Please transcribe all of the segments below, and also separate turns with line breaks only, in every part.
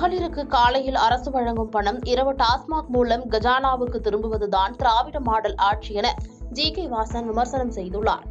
மகளிருக்கு காலையில் அரசு வழங்கும் பணம் இரவு டாஸ்மாக் மூலம் கஜானாவுக்கு திரும்புவதுதான் திராவிட மாடல் ஆட்சி என ஜி.கே. வாசன் விமர்சனம் செய்துள்ளார்.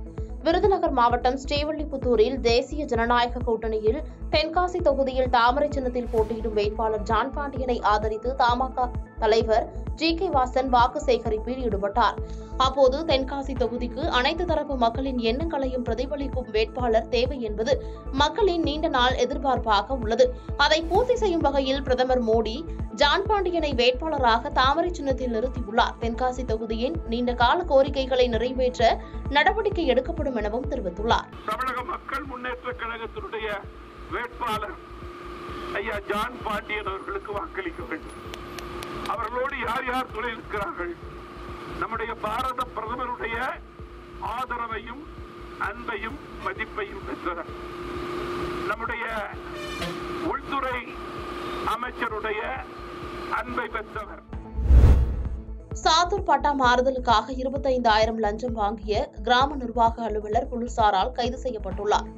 விருதுநகர் மாவட்டம் ஸ்ரீவில்லிபுத்தூரில் தேசிய ஜனநாயக கூட்டணியில் தென்காசி தொகுதியில் தாமரை சின்னத்தில் போட்டியிடும் வேட்பாளர் ஜான் பாண்டியனை ஆதரித்து தமாக தலைவர் ஜி.கே. வாசன் வாக்கு சேகரிப்பில் ஈடுபட்டார். அப்போது தென்காசி தொகுதிக்கு அனைத்து தரப்பு மக்களின் எண்ணங்களையும் பிரதிபலிக்கும் வேட்பாளர் தேவை என்பது மக்களின் நீண்ட நாள் எதிர்பார்ப்பாக உள்ளது. அதை பூர்த்தி செய்யும் வகையில் பிரதமர் மோடி ஜான் பாண்டியனை வேட்பாளராக தாமரை சின்னத்தில் நிறுத்தியுள்ளார். தென்காசி தொகுதியின் நீண்ட கால கோரிக்கைகளை நிறைவேற்ற நடவடிக்கை எடுக்கப்படும் எனவும் தெரிவித்துள்ளார்.
தமிழக மக்கள் முன்னேற்ற கழகத்தினுடைய வேட்பாளர் ஐயா ஜான் பாண்டியன் அவர்களுக்கு வாக்களிக்க வேண்டும். அவர்களோடு யார் யார் துணை இருக்கிறார்கள்? நம்முடைய பாரத பிரதமருடைய ஆதரவையும் அன்பையும் மதிப்பையும் பெற்றவர், நம்முடைய உள்துறை அமைச்சருடைய அன்பை பெற்றவர்.
சாத்தூர் பட்டா மாறுதலுக்காக 25,000 லஞ்சம் வாங்கிய கிராம நிர்வாக அலுவலர் போலீசாரால் கைது செய்யப்பட்டுள்ளார்.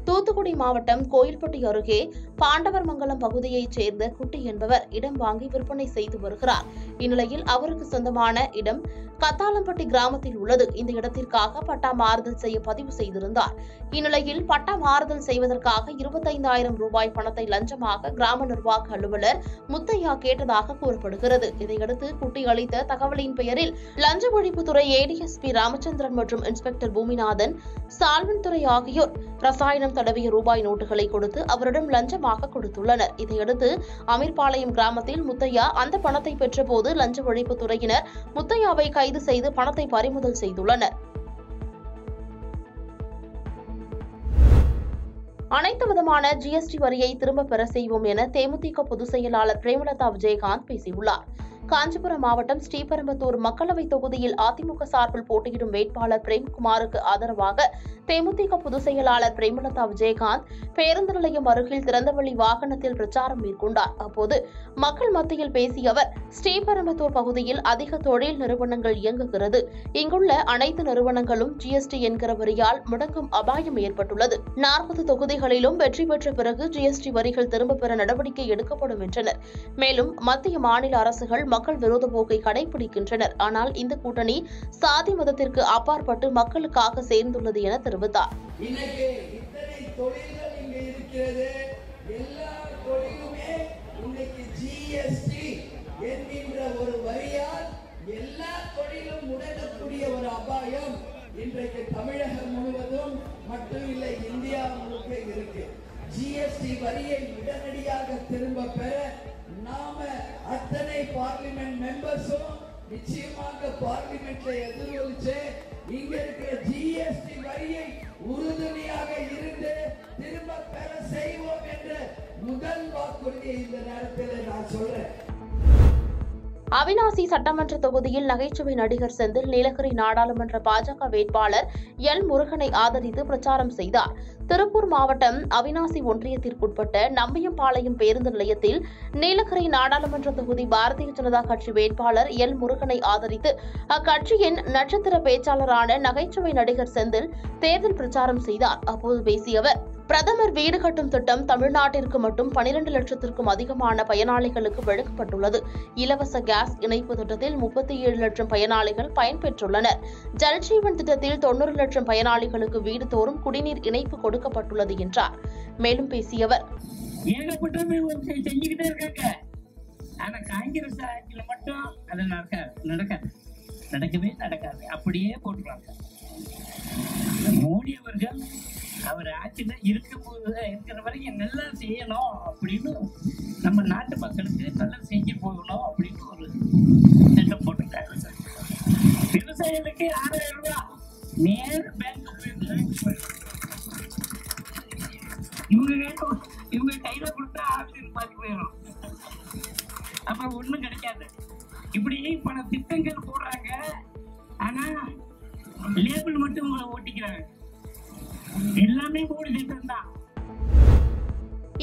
தூத்துக்குடி மாவட்டம் கோயில்பட்டி அருகே பாண்டவர்மங்கலம் பகுதியைச் சேர்ந்த குட்டி என்பவர் இடம் வாங்கி விற்பனை செய்து வருகிறார். இந்நிலையில் அவருக்கு சொந்தமான இடம் கத்தாலம்பட்டி கிராமத்தில் உள்ளது. இந்த இடத்திற்காக பட்டா மாறுதல் செய்ய பதிவு செய்திருந்தார். இந்நிலையில் பட்டா மாறுதல் செய்வதற்காக 25,000 ரூபாய் பணத்தை லஞ்சமாக கிராம நிர்வாக அலுவலர் முத்தையா கேட்டதாக கூறப்படுகிறது. இதையடுத்து குட்டி அளித்த தகவலின் பெயரில் லஞ்ச ஒழிப்புத்துறை ஏடிஎஸ்பி ராமச்சந்திரன் மற்றும் இன்ஸ்பெக்டர் பூமிநாதன், சால்வன் துறை ஆகியோர் ரசாயனம் தடவிய ரூபாய் நோட்டுகளை கொடுத்து அவரிடம் லஞ்சமாக கொடுத்துள்ளனர். இதையடுத்து அமீர்பாளையம் கிராமத்தில் முத்தையா அந்த பணத்தை பெற்றபோது லஞ்ச ஒழிப்புத்துறையினர் முத்தையாவை கைது செய்து பணத்தை பறிமுதல் செய்துள்ளனர். அனைத்து விதமான ஜிஎஸ்டி வரியை திரும்பப் பெற செய்வோம் என தேமுதிக பொதுச் செயலாளர் பிரேமலதா விஜயகாந்த் பேசியுள்ளார். காஞ்சிபுரம் மாவட்டம் ஸ்ரீபெரும்புதூர் மக்களவைத் தொகுதியில் அதிமுக சார்பில் போட்டியிடும் வேட்பாளர் பிரேம்குமாருக்கு ஆதரவாக தேமுதிக பொதுச் செயலாளர் பிரேமலதா விஜயகாந்த் பேருந்து நிலையம் அருகில் திறந்தவெளி வாகனத்தில் பிரச்சாரம் மேற்கொண்டார். அப்போது மக்கள் மத்தியில் பேசிய அவர், ஸ்ரீபெரும்புதூர் பகுதியில் அதிக தொழில் நிறுவனங்கள் இயங்குகிறது. இங்குள்ள அனைத்து நிறுவனங்களும் ஜிஎஸ்டி என்கிற வரியால் முடங்கும் அபாயம் ஏற்பட்டுள்ளது. 40 தொகுதிகளிலும் வெற்றி பெற்ற பிறகு ஜிஎஸ்டி வரிகள் திரும்பப் பெற நடவடிக்கை எடுக்கப்படும் என்றனர். மேலும் மத்திய மாநில அரசுகள் மக்கள் விரோத போக்கை கடைபிடிக்கின்றனர். ஆனால் இந்த கூட்டணி சாதி மதத்திற்கு அப்பாற்பட்டு மக்களுக்காக சேர்ந்துள்ளது என தெரிவித்தார்.
இன்னைக்கு இத்தனை தொழில்கள் இங்க இருக்கிறது. எல்லா தொழிலுமே இன்னைக்கு ஜிஎஸ்டி என்கின்ற ஒரு வரியால் எல்லா தொழிலும் முடங்கக்கூடிய ஒரு அபாயம் இன்றைக்கு தமிழகம் முழுவதும் மட்டும் இல்லை, இந்தியா முழுக்க இருக்கு. ஜிஎஸ்டி வரியை உடனடியாக திரும்ப பெற நாம அத்தனை பார்லிமெண்ட் மெம்பர்ஸும் நிச்சயமாக பார்லிமெண்ட்ல எதிரொலிச்சு இங்க இருக்கிற ஜிஎஸ்டி வரியை உறுதுணையாக இருந்து திரும்ப பெற செய்வோம் என்ற முதல் வாக்குறுதியை இந்த நேரத்தில் நான் சொல்றேன்.
அவிநாசி சட்டமன்ற தொகுதியில் நகைச்சுவை நடிகர் செந்தில் நீலகிரி நாடாளுமன்ற பாஜக வேட்பாளர் எல். முருகனை ஆதரித்து பிரச்சாரம் செய்தார். திருப்பூர் மாவட்டம் அவிநாசி ஒன்றியத்திற்குட்பட்ட நம்பியம்பாளையம் பேருந்து நிலையத்தில் நீலகிரி நாடாளுமன்ற தொகுதி பாரதிய ஜனதா கட்சி வேட்பாளர் எல். முருகனை ஆதரித்து அக்கட்சியின் நட்சத்திர பேச்சாளரான நகைச்சுவை நடிகர் செந்தில் தேர்தல் பிரச்சாரம் செய்தார். அப்போது பேசிய அவர், பிரதமர் வீடு கட்டும் திட்டம் தமிழ்நாட்டிற்கு மட்டும் 12 லட்சத்திற்கும் அதிகமான பயனாளிகளுக்கு வழங்கப்பட்டுள்ளது. இலவச கேஸ் இணைப்பு திட்டத்தில் 37 லட்சம் பயனாளிகள் பயன்பெற்றுள்ளனர். ஜல்ஜீவன் திட்டத்தில் 90 லட்சம் பயனாளிகளுக்கு வீடு தோறும் குடிநீர் இணைப்பு கொடுக்கப்பட்டுள்ளது என்றார். மேலும் பேசிய அவர்,
அப்படியே போட்டுருவாங்க. மோடி அவர்கள் அவர் ஆட்சியில இருக்கிற வரைக்கும் நல்லா செய்யணும் அப்படின்னு, நம்ம நாட்டு மக்களுக்கு நல்லா செஞ்சு போகணும் அப்படின்னு ஒரு திட்டம் போட்டிருக்காங்க. விவசாயிகளுக்கு 6,000 ரூபாய் நேர் பேங்க் இவங்க கையில கொடுத்தா ஆஃபீஸர் பார்த்து போயிடும், அப்புறம் ஒண்ணும் கிடைக்காது. இப்படி பல திட்டங்கள் போடுறாங்க, ஆனா லேபிள் மட்டும் ஓட்டிக்கிறாங்க. எல்லாமே மோடி திட்டம் தான்.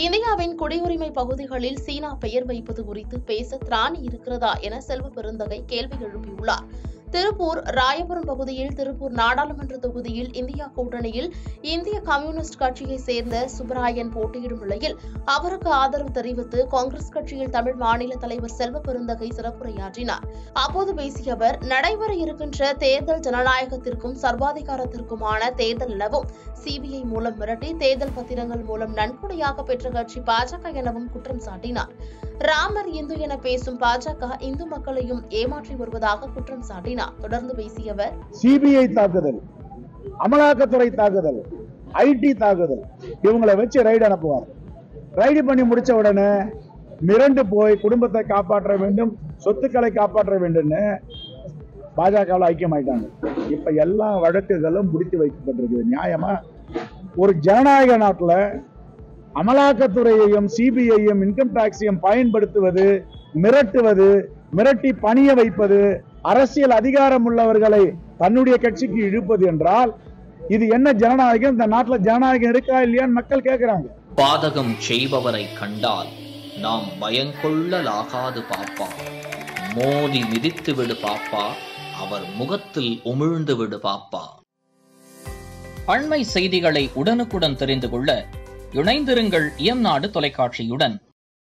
இந்தியாவின் குடியுரிமை பகுதிகளில் சீனா பெயர் வைப்பது குறித்து பேச திராணி இருக்கிறதா என செல்வ பெருந்தகை கேள்வி எழுப்பியுள்ளார். திருப்பூர் ராயபுரம் பகுதியில் திருப்பூர் நாடாளுமன்ற தொகுதியில் இந்தியா கூட்டணியில் இந்திய கம்யூனிஸ்ட் கட்சியை சேர்ந்த சுப்பராயன் போட்டியிடும் நிலையில் அவருக்கு ஆதரவு தெரிவித்து காங்கிரஸ் கட்சியில் தமிழ் மாநில தலைவர் செல்வ பெருந்தகை சிறப்புரையாற்றினார். அப்போது பேசிய அவர், நடைபெற இருக்கின்ற தேர்தல் ஜனநாயகத்திற்கும் சர்வாதிகாரத்திற்குமான தேர்தல் எனவும் சிபிஐ மூலம் மிரட்டி தேர்தல் பத்திரங்கள் மூலம் நன்கொடையாக பெற்ற கட்சி பாஜக எனவும் குற்றம் சாட்டினார். ராமர் இந்து என பேசும் பாஜக இந்து மக்களையும் ஏமாற்றி வருவதாக குற்றம் சாட்டினார். தொடர்ந்து பேசிய அவர்,
சிபிஐ தாக்குதல், அமலாக்கத்துறை தாக்குதல், ஐடி தாக்குதல், இவங்களை வச்சு ரைடு அனுப்புவார். ரைடு பண்ணி முடிச்ச உடனே மிரண்டு போய் குடும்பத்தை காப்பாற்ற வேண்டும், சொத்துக்களை காப்பாற்ற வேண்டும் பாஜகவில் ஐக்கியமாயிட்டாங்க. இப்ப எல்லா வழக்குகளும் முடித்து வைக்கப்பட்டிருக்குது. நியாயமா? ஒரு ஜனநாயக நாட்டில் அமலாக்கத்துறையையும் சிபிஐயும் இன்கம் டாக்ஸையும் பயன்படுத்துவது, மிரட்டுவது, மிரட்டி பணிய வைப்பது, அரசியல் அதிகாரம் உள்ளவர்களை தன்னுடைய கட்சிக்கு இழுப்பது என்றால் இது என்ன ஜனநாயகம்? இந்த நாட்டில் ஜனநாயகம் இருக்கா இல்லையான்னு மக்கள் கேட்கிறாங்க.
பாதகம் செய்பவரை கண்டால் நாம் பயங்கொள்ளலாகாது பாப்பா, மோதி மிதித்து விடு பாப்பா, அவர் முகத்தில் உமிழ்ந்து விடு பாப்பா. அண்மை செய்திகளை உடனுக்குடன் தெரிந்து கொள்ள இணைந்திருங்கள் எம் நாடு தொலைக்காட்சியுடன்.